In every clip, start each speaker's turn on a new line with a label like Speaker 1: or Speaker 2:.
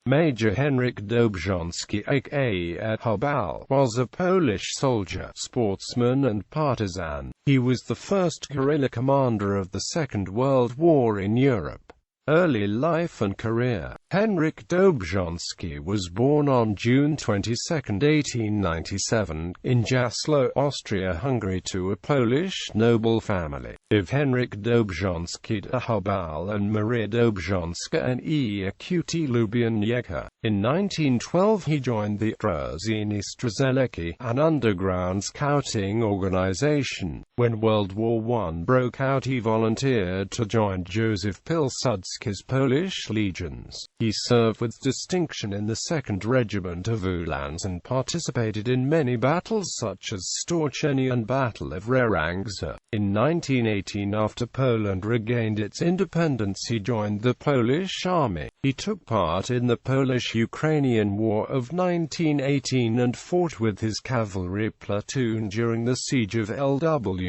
Speaker 1: Major Henryk Dobrzański aka Hubal was a Polish soldier, sportsman and partisan. He was the first guerrilla commander of the Second World War in Europe. Early life and career. Henryk Dobrzański was born on June 22, 1897, in Jasło, Austria-Hungary to a Polish noble family. Of Henryk Dobrzański to Hubal and Maria Dobrzańska and Eqt Lubianiecka. In 1912 he joined the Drużyny Strzeleckiej, an underground scouting organization. When World War I broke out he volunteered to join Józef Pilsudski's Polish legions. He served with distinction in the 2nd Regiment of Uhlans and participated in many battles such as Stoczenie and Battle of Rerańce. In 1918, after Poland regained its independence, he joined the Polish army. He took part in the Polish-Ukrainian War of 1918 and fought with his cavalry platoon during the siege of Lwow.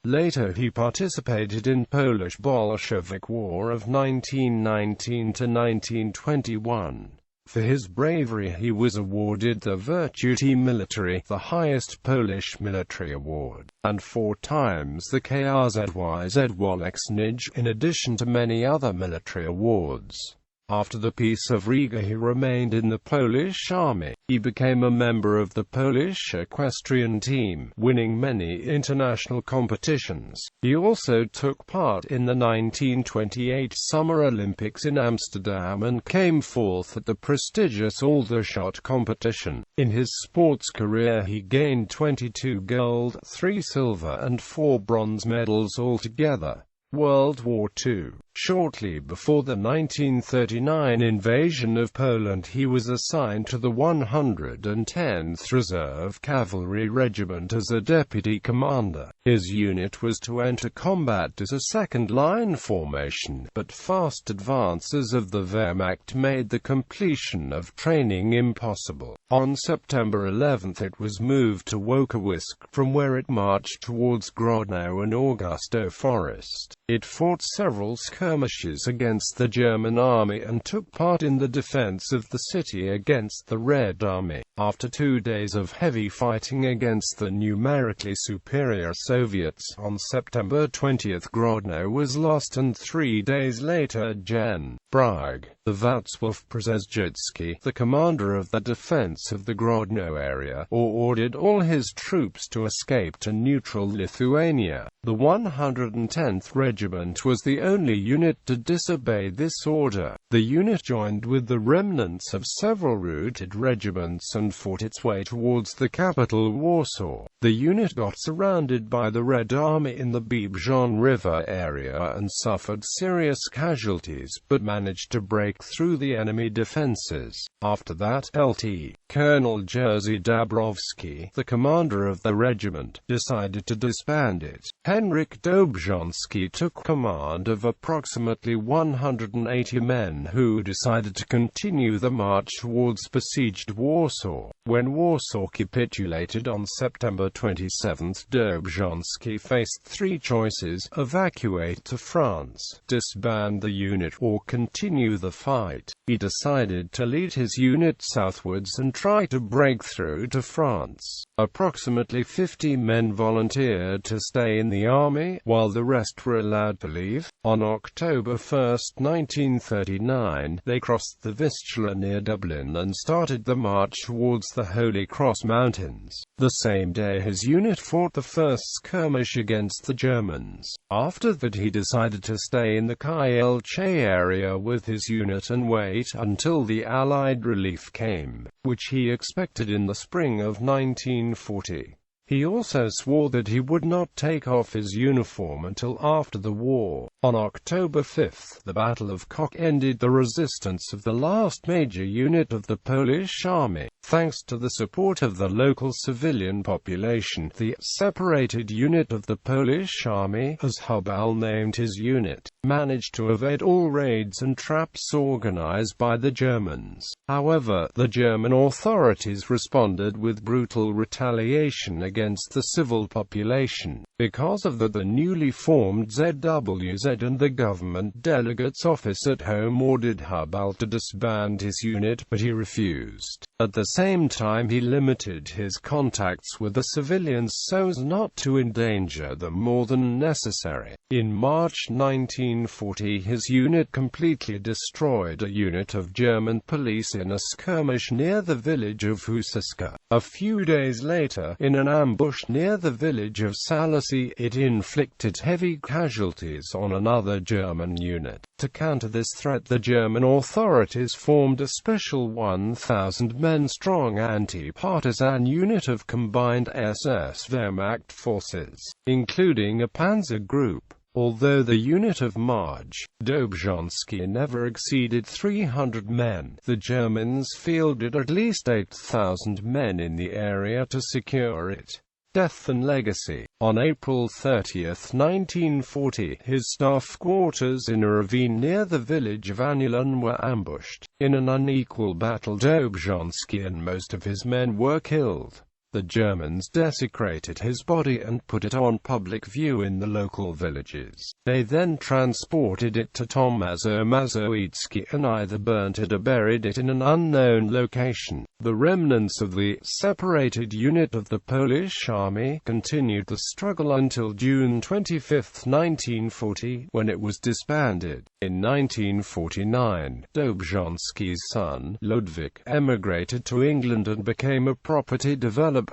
Speaker 1: Later he participated in Polish-Bolshevik War of 1919 to 1921. For his bravery he was awarded the Virtuti Militari, the highest Polish military award, and 4 times the KRZYZ Woleczny, in addition to many other military awards. After the Peace of Riga he remained in the Polish army. He became a member of the Polish equestrian team, winning many international competitions. He also took part in the 1928 Summer Olympics in Amsterdam and came fourth at the prestigious Aldershot competition. In his sports career he gained 22 gold, 3 silver and 4 bronze medals altogether. World War II. Shortly before the 1939 invasion of Poland he was assigned to the 110th Reserve Cavalry Regiment as a deputy commander. His unit was to enter combat as a second-line formation, but fast advances of the Wehrmacht made the completion of training impossible. On September 11 it was moved to Wojkowisk, from where it marched towards Grodno and Augusto Forest. It fought several skirmishes against the German army and took part in the defense of the city against the Red Army. After 2 days of heavy fighting against the numerically superior Soviets, on September 20 Grodno was lost and 3 days later Gen. Bragg, the Wacław Przezdzicki, the commander of the defense of the Grodno area, ordered all his troops to escape to neutral Lithuania. The 110th Regiment was the only unit to disobey this order. The unit joined with the remnants of several routed regiments and fought its way towards the capital Warsaw. The unit got surrounded by the Red Army in the Biebrzań River area and suffered serious casualties, but managed to break through the enemy defenses. After that, Lt. Colonel Jerzy Dąbrowski, the commander of the regiment, decided to disband it. Henryk Dobrzański took command of approximately 180 men who decided to continue the march towards besieged Warsaw. When Warsaw capitulated on September 27, Dobrzański faced 3 choices: evacuate to France, disband the unit, or continue the fight. He decided to lead his unit southwards and try to break through to France. Approximately 50 men volunteered to stay in the army, while the rest were allowed to leave. On October 1, 1939, they crossed the Vistula near Dublin and started the march towards the Holy Cross Mountains. The same day his unit fought the first skirmish against the Germans. After that he decided to stay in the Kielce area with his unit and wait until the Allied relief came, which he expected in the spring of 1940. He also swore that he would not take off his uniform until after the war. On October 5, the Battle of Kock ended the resistance of the last major unit of the Polish army. Thanks to the support of the local civilian population, the separated unit of the Polish army, as Hubal named his unit, managed to evade all raids and traps organized by the Germans. However, the German authorities responded with brutal retaliation against the civil population. Because of that, the newly formed ZWZ and the government delegate's office at home ordered Hubal to disband his unit, but he refused. At the same time, he limited his contacts with the civilians so as not to endanger them more than necessary. In March 1940, his unit completely destroyed a unit of German police in a skirmish near the village of Husiska. A few days later, in an ambush near the village of Salas, it inflicted heavy casualties on another German unit. To counter this threat, the German authorities formed a special 1,000-men-strong anti-partisan unit of combined SS Wehrmacht forces, including a panzer group. Although the unit of March Dobrzański never exceeded 300 men, the Germans fielded at least 8,000 men in the area to secure it. Death and legacy. On April 30, 1940, his staff quarters in a ravine near the village of Anulun were ambushed. In an unequal battle, Dobrzański and most of his men were killed. The Germans desecrated his body and put it on public view in the local villages. They then transported it to Tomasz Mazowiecki and either burnt it or buried it in an unknown location. The remnants of the separated unit of the Polish army continued the struggle until June 25, 1940, when it was disbanded. In 1949, Dobrzański's son, Ludwik, emigrated to England and became a property developer.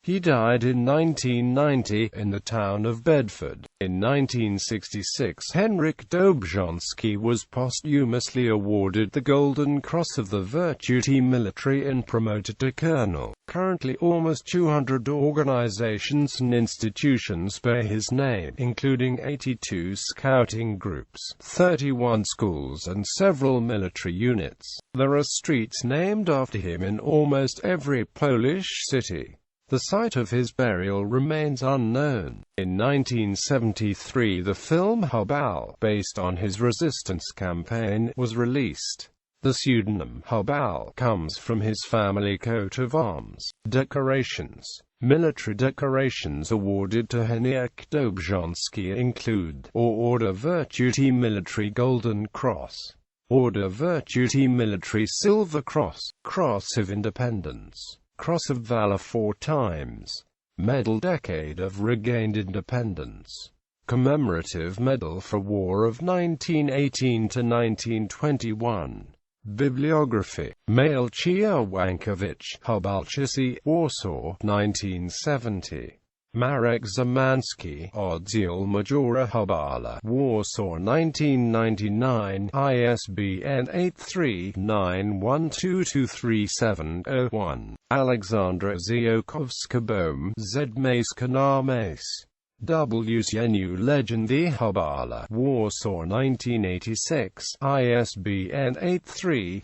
Speaker 1: He died in 1990 in the town of Bedford. In 1966, Henryk Dobrzański was posthumously awarded the Golden Cross of the Virtuti Militari and promoted to colonel. Currently, almost 200 organizations and institutions bear his name, including 82 scouting groups, 31 schools, and several military units. There are streets named after him in almost every Polish city. The site of his burial remains unknown. In 1973, the film Hubal, based on his resistance campaign, was released. The pseudonym Hubal comes from his family coat of arms. Decorations. Military decorations awarded to Henryk Dobrzański include Order Virtuti Militari Golden Cross, Order Virtuti Militari Silver Cross, Cross of Independence, Cross of Valor 4 times, Medal Decade of Regained Independence, Commemorative Medal for War of 1918 to 1921. Bibliography. Malchia Wankowicz, Hubalczycy, Warsaw, 1970. Marek Zamański, Oddział Majora Hubala, Warsaw, 1999, ISBN 839122370-1. Alexandra Ziokowska-Bohm, Zmaska na Mace. WZNU Legend The Hubala, Warsaw, 1986, ISBN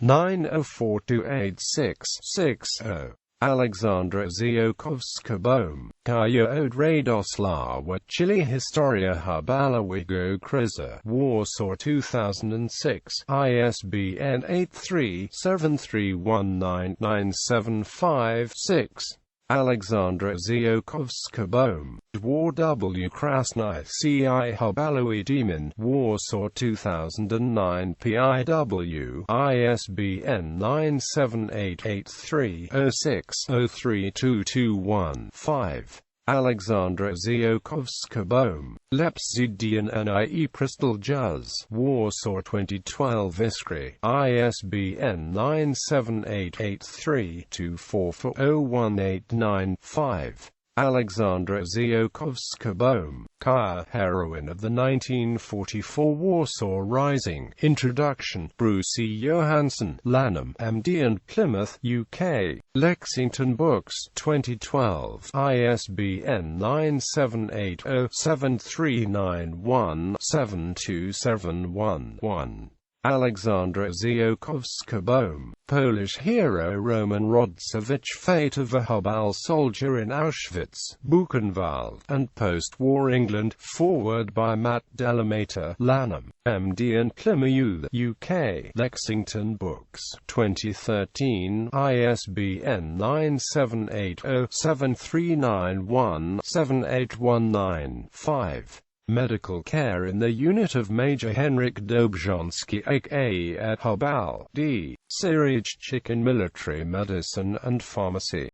Speaker 1: 83904286660. Alexandra Ziokowska-Bohm, Kaya od Radoslawa Chile Historia Hubalowiego Kryza, Warsaw, 2006, ISBN 837319975-6. Alexandra Ziokowska-Bohm, Dwór W. Krasny Ci Hubalowy Demon, Warsaw, 2009, PIW, ISBN 9788306-03221-5. Alexandra Ziokowska-Bohm, Lepsidian Nie Prystal Juz, Warsaw, 2012. Iskry, ISBN 9788324401895. Alexandra Ziokowska-Bohm, Kaya, Heroine of the 1944 Warsaw Rising. Introduction. Bruce E. Johansson, Lanham, MD and Plymouth, UK. Lexington Books, 2012. ISBN 9780739172771-1. Alexandra Ziółkowska-Bohm, Polish hero Roman Rodzewicz, fate of a Hubal soldier in Auschwitz, Buchenwald, and post-war England, foreword by Matt Delamater, Lanham, MD and Plymouth, UK, Lexington Books, 2013, ISBN 978-0-7391-7819-5. Medical care in the unit of Major Henryk Dobrzański aka at Hubal, D. Syriach Chicken Military Medicine and Pharmacy.